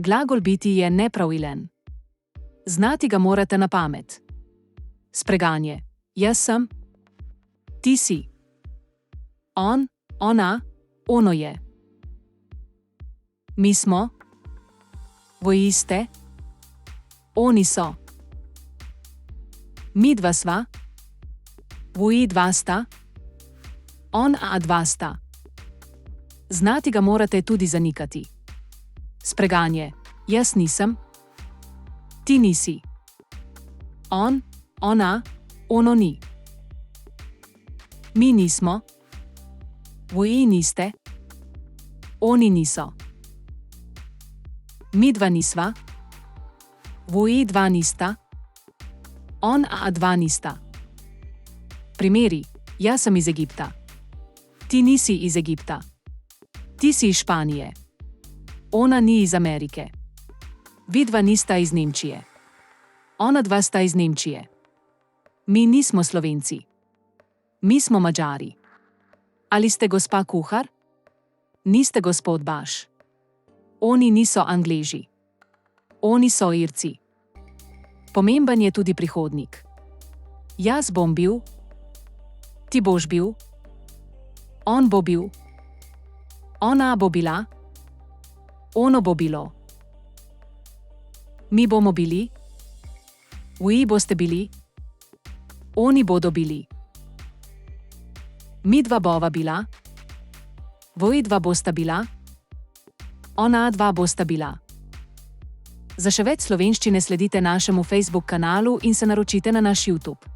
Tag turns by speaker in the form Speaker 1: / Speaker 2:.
Speaker 1: Glagol biti je nepravilen. Znati ga morate na pamet. Spreganje. Jaz sem. Ti si. On, ona, ono je. Mi smo. Voi ste. Oni so. Mi dva sva. Voi dva sta. On a dva sta. Znati ga morate tudi zanikati. Spreganje. Jaz nisem. Ti nisi. On, ona, ono ni. Mi nismo. Voi niste. Oni niso. Mi dva nisva. Voi dva nista. On a dva nista. Primeri. Jaz sem iz Egipta. Ti nisi iz Egipta. Ti si iz Španije. Ona ni iz Amerike. Vidva nista iz Nemčije. Ona dva sta iz Nemčije. Mi nismo Slovenci. Mi smo Madžari. Ali ste gospa kuhar? Niste gospod Baš. Oni niso Angleži. Oni so Irci. Pomemben je tudi prihodnik. Jaz bom bil. Ti boš bil. On bo bil. Ona bo bila. Ono bo bilo. Mi bomo bili. Vi boste bili. Oni bodo bili. Mi dva bova bila. Voi dva bosta bila. Ona dva bosta bila. Za še več slovenščine sledite našemu Facebook kanalu in se naročite na naš YouTube.